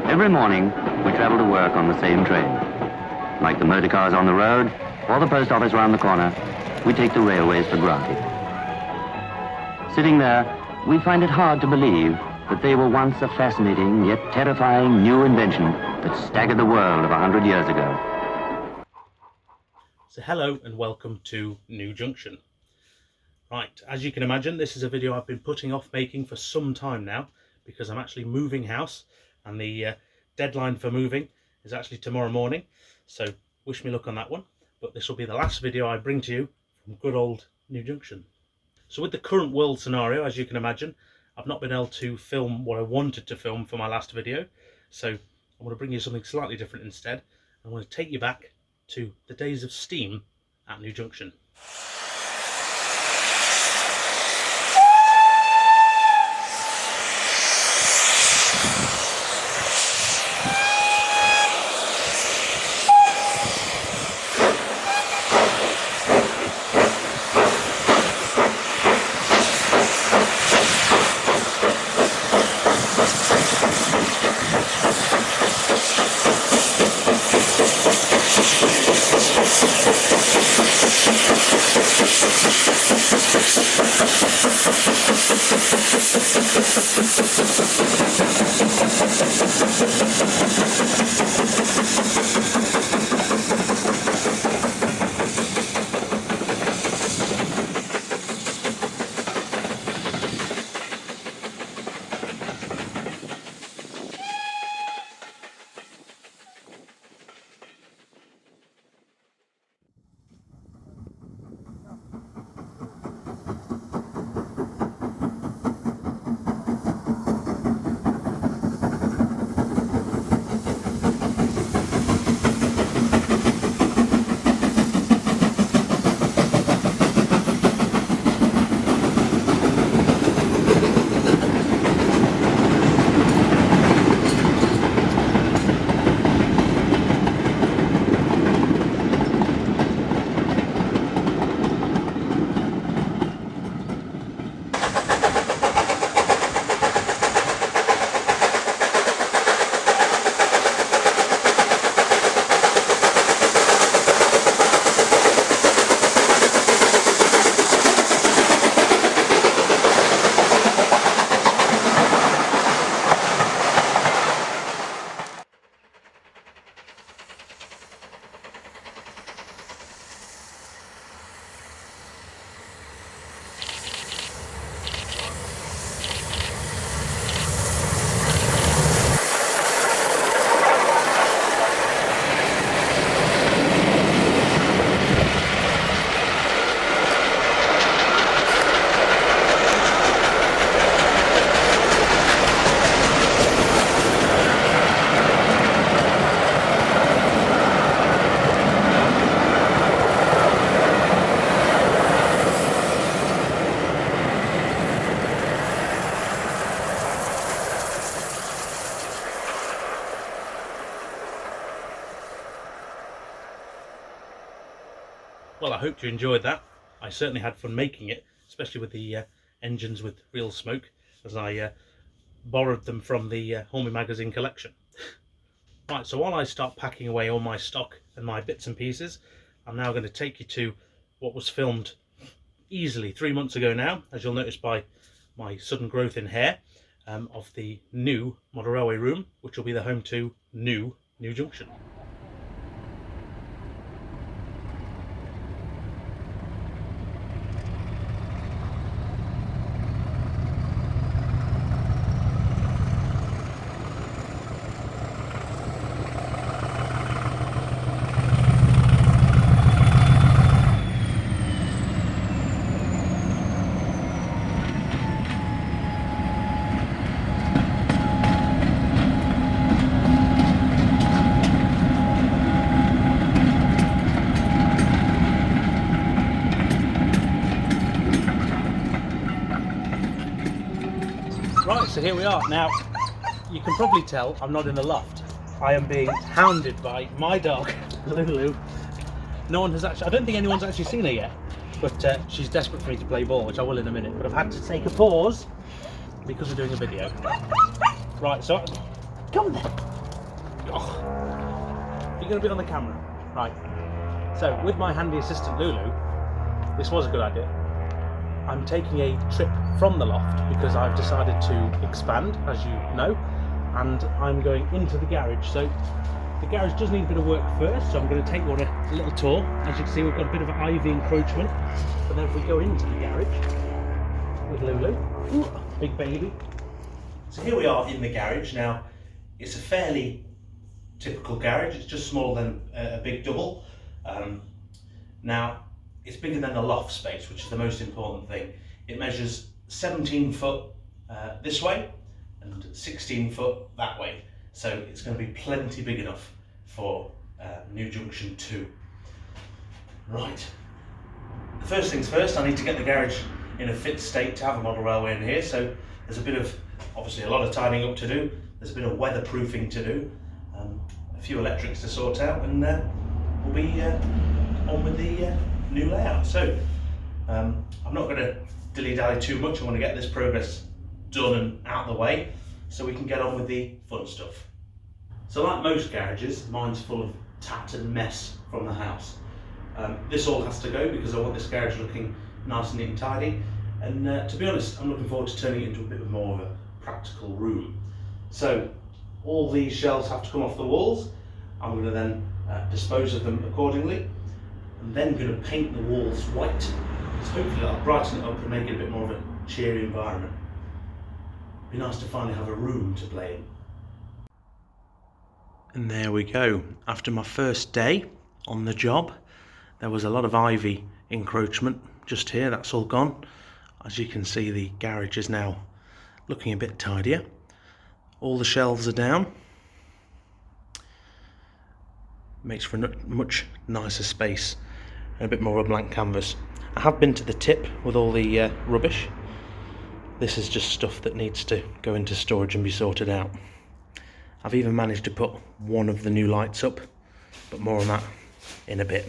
Every morning, we travel to work on the same train. Like the motor cars on the road, or the post office round the corner, we take the railways for granted. Sitting there, we find it hard to believe that they were once a fascinating yet terrifying new invention that staggered the world of 100 years ago. So hello and welcome to New Junction. Right, as you can imagine, this is a video I've been putting off making for some time now because I'm actually moving house, and the deadline for moving is actually tomorrow morning, so wish me luck on that one. But this will be the last video I bring to you from good old New Junction. So with the current world scenario, as you can imagine, I've not been able to film what I wanted to film for my last video, so I'm going to bring you something slightly different instead. I'm going to take you back to the days of steam at New Junction. Well, I hope you enjoyed that. I certainly had fun making it, especially with the engines with real smoke, as I borrowed them from the Homey magazine collection. Right, so while I start packing away all my stock and my bits and pieces, I'm now going to take you to what was filmed easily 3 months ago now, as you'll notice by my sudden growth in hair, of the new model railway room, which will be the home to New Junction. Right, so here we are. Now, you can probably tell I'm not in the loft. I am being hounded by my dog, Lulu. No one has actually, I don't think anyone's actually seen her yet, but she's desperate for me to play ball, which I will in a minute, but I've had to take a pause because we're doing a video. Right, so, come on then. Oh, you're going to be on the camera. Right, so with my handy assistant Lulu, this was a good idea. I'm taking a trip from the loft because I've decided to expand, as you know, and I'm going into the garage. So the garage does need a bit of work first, so I'm going to take you on a little tour. As you can see, we've got a bit of ivy encroachment, but then if we go into the garage with Lulu, ooh, big baby. So here we are in the garage. Now, it's a fairly typical garage. It's just smaller than a big double. Now, it's bigger than the loft space, which is the most important thing. It measures 17 foot this way and 16 foot that way. So it's going to be plenty big enough for New Junction 2. Right. The first things first, I need to get the garage in a fit state to have a model railway in here. So there's a bit of, obviously a lot of tidying up to do. There's a bit of weatherproofing to do. A few electrics to sort out, and we'll be on with the new layout. So I'm not going to dilly-dally too much. I want to get this progress done and out of the way so we can get on with the fun stuff. So like most garages, mine's full of tat and mess from the house. This all has to go because I want this garage looking nice and neat and tidy, and to be honest, I'm looking forward to turning it into a bit more of a practical room. So all these shelves have to come off the walls. I'm going to then dispose of them accordingly. I'm then going to paint the walls white, because hopefully that'll brighten it up and make it a bit more of a cheery environment. It'd be nice to finally have a room to play in. And there we go. After my first day on the job, there was a lot of ivy encroachment just here. That's all gone. As you can see, the garage is now looking a bit tidier. All the shelves are down. Makes for a much nicer space and a bit more of a blank canvas. I have been to the tip with all the rubbish. This is just stuff that needs to go into storage and be sorted out. I've even managed to put one of the new lights up, but more on that in a bit.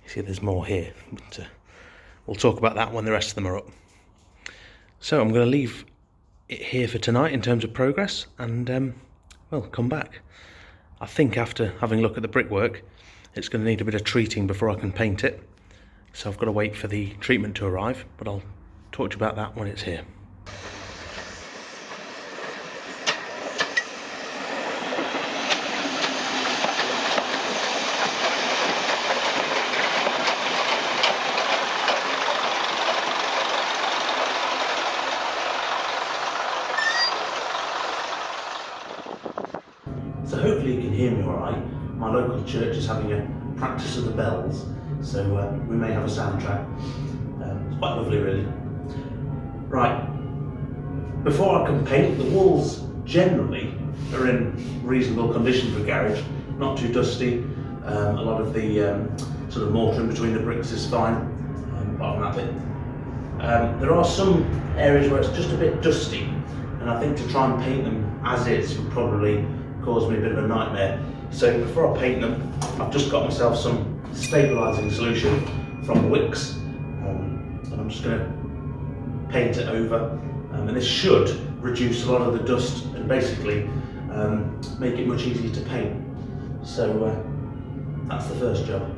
You see there's more here, but we'll talk about that when the rest of them are up. So I'm going to leave it here for tonight in terms of progress, and well, come back. I think after having a look at the brickwork, it's going to need a bit of treating before I can paint it. So I've got to wait for the treatment to arrive, but I'll talk to you about that when it's here. So hopefully you can hear me alright. My local church is having a practice of the bells, so we may have a soundtrack. It's quite lovely really. Right, before I can paint, the walls generally are in reasonable condition for a garage, not too dusty. A lot of the sort of mortar in between the bricks is fine, apart from that bit. There are some areas where it's just a bit dusty, and I think to try and paint them as is would probably cause me a bit of a nightmare. So before I paint them, I've just got myself some stabilising solution from Wicks, and I'm just going to paint it over, and this should reduce a lot of the dust and basically make it much easier to paint. So that's the first job.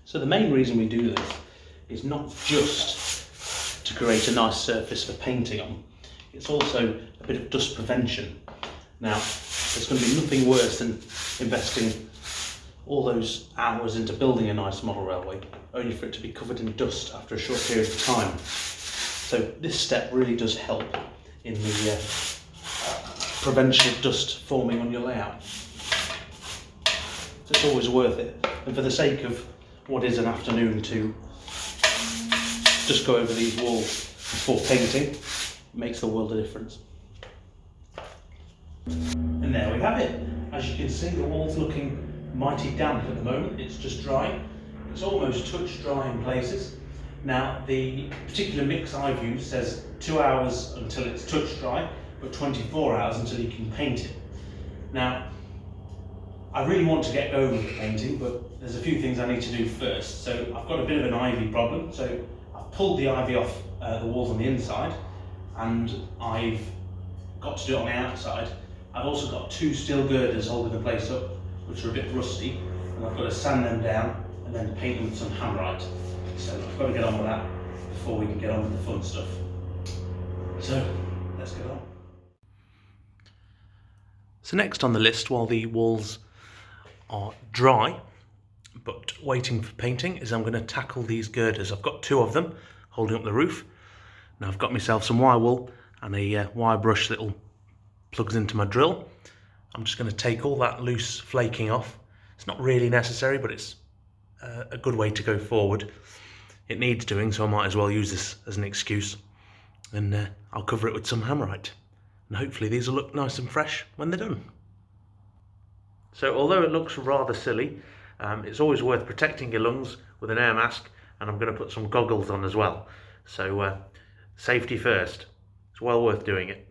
So the main reason we do this is not just to create a nice surface for painting on, it's also a bit of dust prevention. Now, there's going to be nothing worse than investing all those hours into building a nice model railway, only for it to be covered in dust after a short period of time. So this step really does help in the prevention of dust forming on your layout. So it's always worth it. And for the sake of what is an afternoon to just go over these walls before painting, it makes the world of difference. And there we have it. As you can see, the wall's looking mighty damp at the moment. It's just dry. It's almost touch dry in places. Now, the particular mix I've used says 2 hours until it's touch dry, but 24 hours until you can paint it. Now, I really want to get going with the painting, but there's a few things I need to do first. So I've got a bit of an ivy problem. So I've pulled the ivy off the walls on the inside, and I've got to do it on the outside. I've also got 2 steel girders holding the place up, which are a bit rusty, and I've got to sand them down and then paint them with some hammerite. So I've got to get on with that before we can get on with the fun stuff. So let's get on. So next on the list, while the walls are dry but waiting for painting, is I'm going to tackle these girders. I've got 2 of them holding up the roof. Now I've got myself some wire wool and a wire brush that plugs into my drill. I'm just going to take all that loose flaking off. It's not really necessary, but it's a good way to go forward. It needs doing, so I might as well use this as an excuse. And I'll cover it with some hammerite. And hopefully these will look nice and fresh when they're done. So although it looks rather silly, it's always worth protecting your lungs with an air mask, and I'm going to put some goggles on as well. So safety first. It's well worth doing it.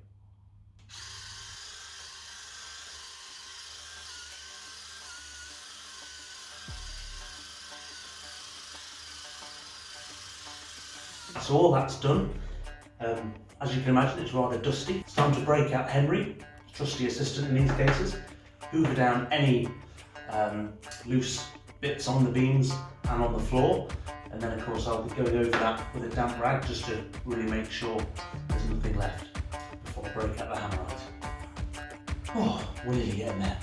So all that's done. As you can imagine, it's rather dusty. It's time to break out Henry, trusty assistant in these cases, hoover down any loose bits on the beams and on the floor, and then of course I'll be going over that with a damp rag just to really make sure there's nothing left before I break out the hammerite. Oh, we're nearly getting there.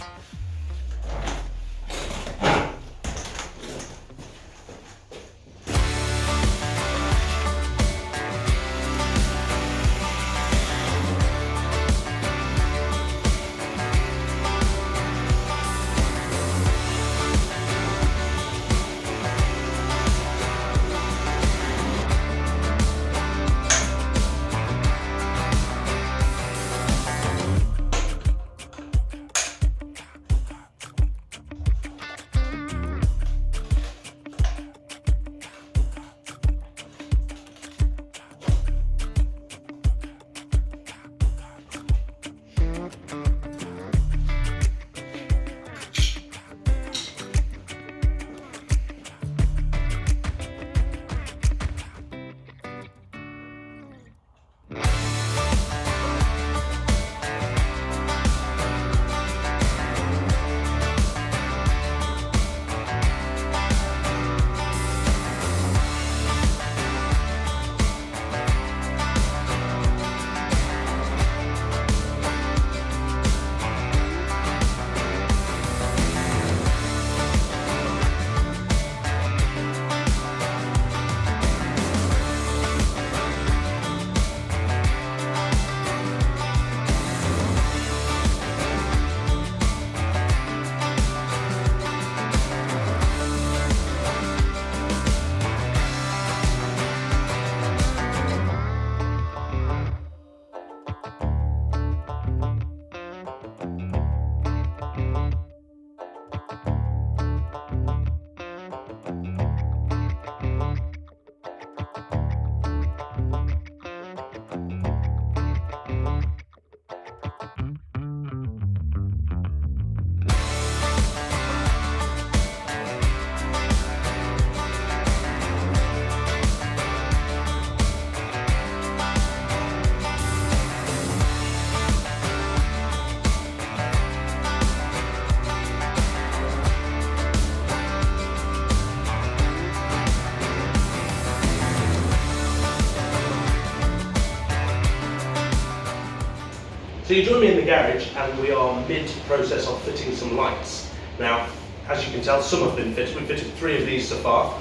So you join me in the garage and we are mid-process of fitting some lights. Now, as you can tell, some have been fitted. We've fitted 3 of these so far,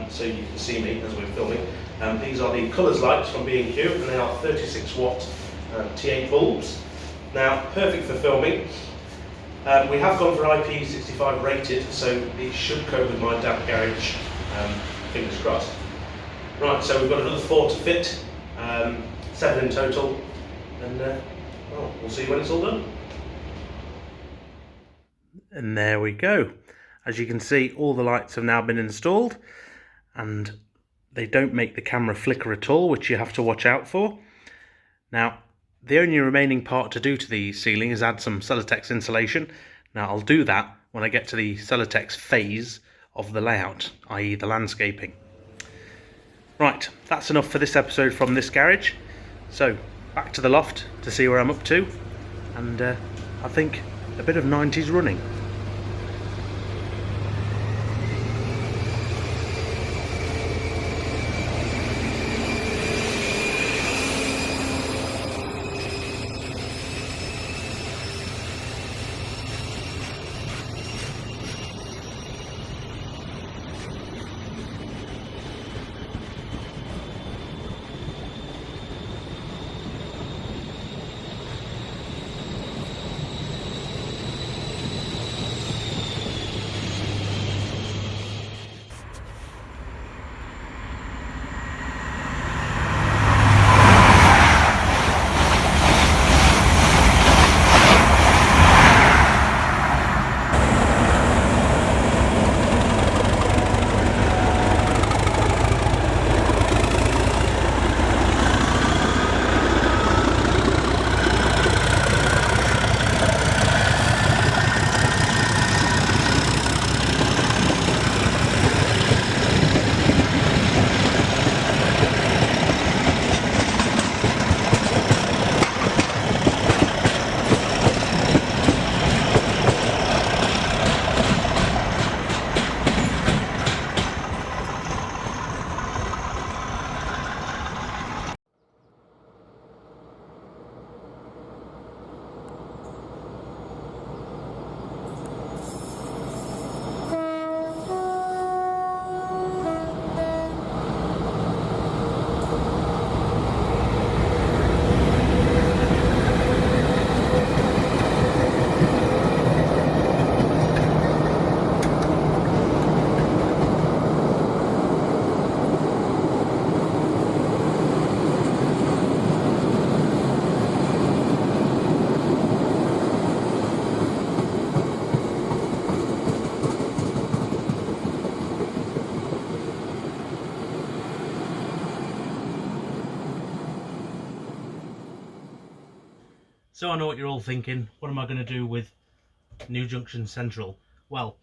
so you can see me as we're filming. These are the colours lights from B&Q, and they are 36 watt T8 bulbs. Now, perfect for filming. We have gone for IP65 rated, so these should cope with my damp garage, fingers crossed. Right, so we've got another 4 to fit, 7 in total, and well, we'll see when it's all done. And there we go. As you can see, all the lights have now been installed, and they don't make the camera flicker at all, which you have to watch out for. Now, the only remaining part to do to the ceiling is add some Celotex insulation. Now, I'll do that when I get to the Celotex phase of the layout, i.e. the landscaping. Right, that's enough for this episode from this garage. So, back to the loft to see where I'm up to, and I think a bit of 90s running. So I know what you're all thinking, what am I going to do with New Junction Central? Well,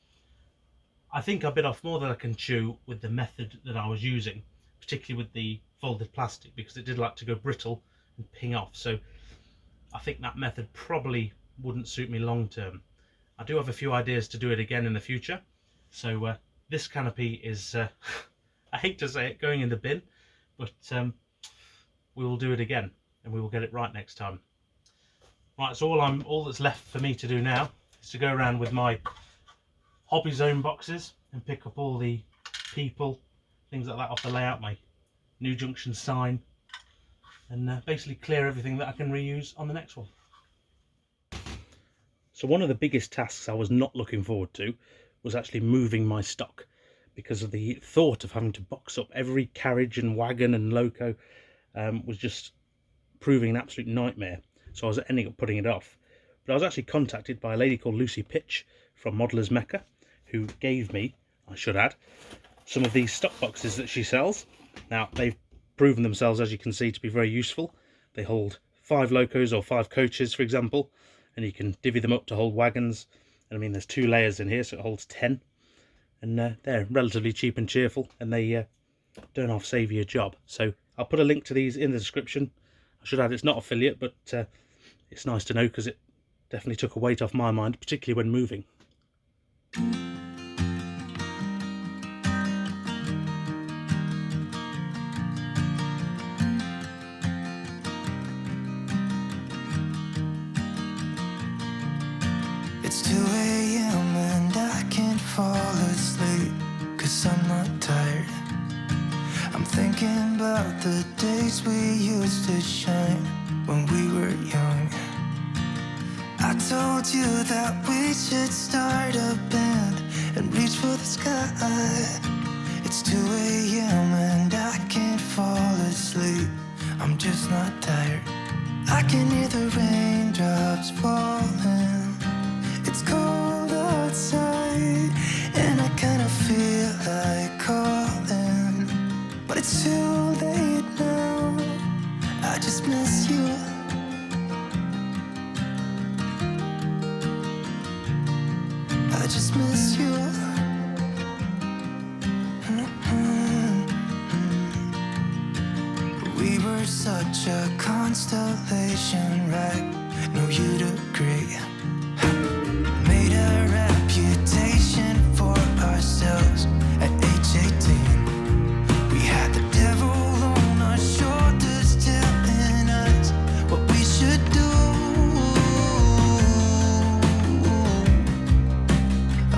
I think I bit off more than I can chew with the method that I was using, particularly with the folded plastic, because it did like to go brittle and ping off. So I think that method probably wouldn't suit me long term. I do have a few ideas to do it again in the future. So this canopy is, I hate to say it, going in the bin, but we will do it again and we will get it right next time. Right, so all that's left for me to do now is to go around with my hobby zone boxes and pick up all the people, things like that off the layout, my New Junction sign, and basically clear everything that I can reuse on the next one. So one of the biggest tasks I was not looking forward to was actually moving my stock, because of the thought of having to box up every carriage and wagon and loco was just proving an absolute nightmare. So I was ending up putting it off. But I was actually contacted by a lady called Lucy Pitch from Modeller's Mecca, who gave me, I should add, some of these stock boxes that she sells. Now, they've proven themselves, as you can see, to be very useful. They hold 5 locos or 5 coaches, for example, and you can divvy them up to hold wagons. And I mean, there's 2 layers in here, so it holds 10. And they're relatively cheap and cheerful, and they don't half save you a job. So I'll put a link to these in the description. I should add, it's not affiliate, but it's nice to know, because it definitely took a weight off my mind, particularly when moving. It's 2 a.m. and I can't fall asleep, 'cause I'm not tired. I'm thinking about the days we used to shine when we were young. I told you that we should start a band and reach for the sky. It's 2 a.m. and I can't fall asleep, I'm just not tired. I can hear the raindrops falling. It's cold outside and I kinda feel like calling, but it's too late now. I just miss you. I just miss you. We were such a constellation, right? No, you'd agree. Made a reputation for ourselves at age 18. We had the devil on our shoulders telling us what we should do.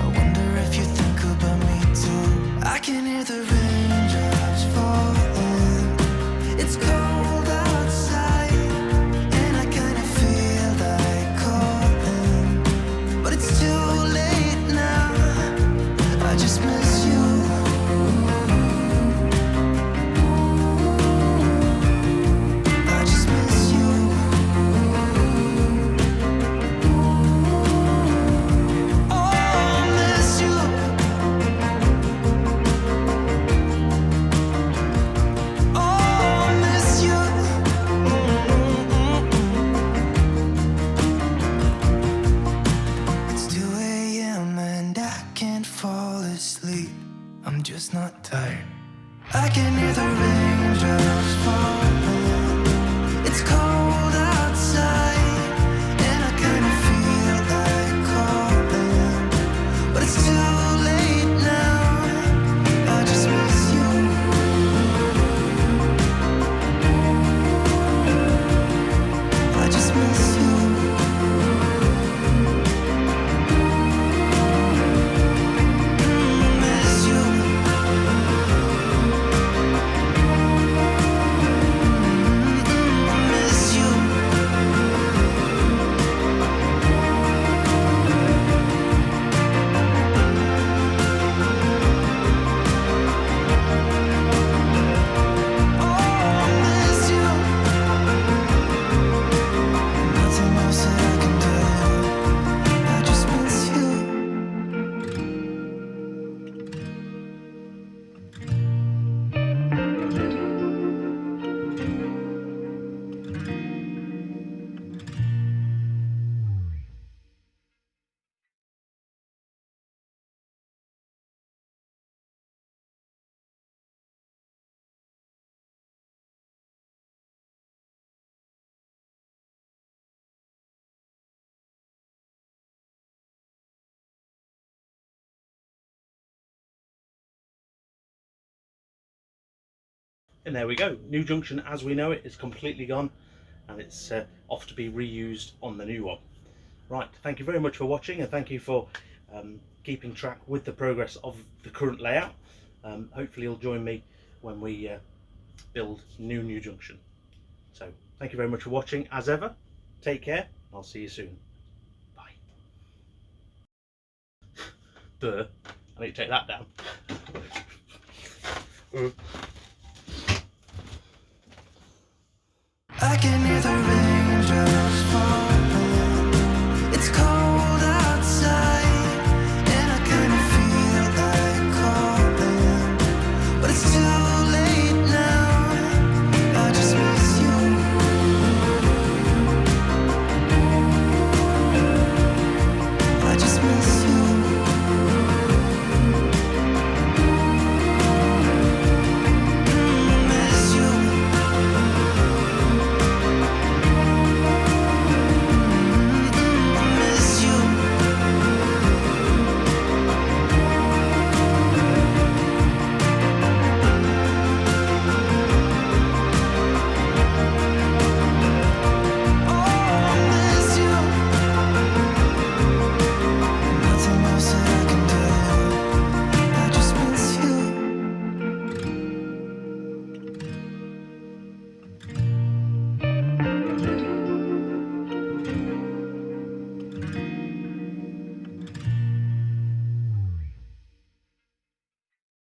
I wonder if you think about me too. I can hear the raindrops falling. It's cold outside and I kinda feel like calling, but it's too late now. I just miss you. I just miss you. Oh, I miss you. Oh, I miss you. It's 2 a.m. and I can't fall asleep, I'm just not tired. I can hear the raindrops falling. It's cold outside and I kinda feel like calling, but it's too late now. I just miss you. I just miss you. Miss you. Miss you. Oh, miss you. Nothing else that I can do. I just miss you. And there we go. New Junction as we know it is completely gone, and it's off to be reused on the new one. Right, thank you very much for watching, and thank you for keeping track with the progress of the current layout. Hopefully you'll join me when we build New Junction. So thank you very much for watching as ever. Take care. I'll see you soon. Bye. Duh. I need to take that down.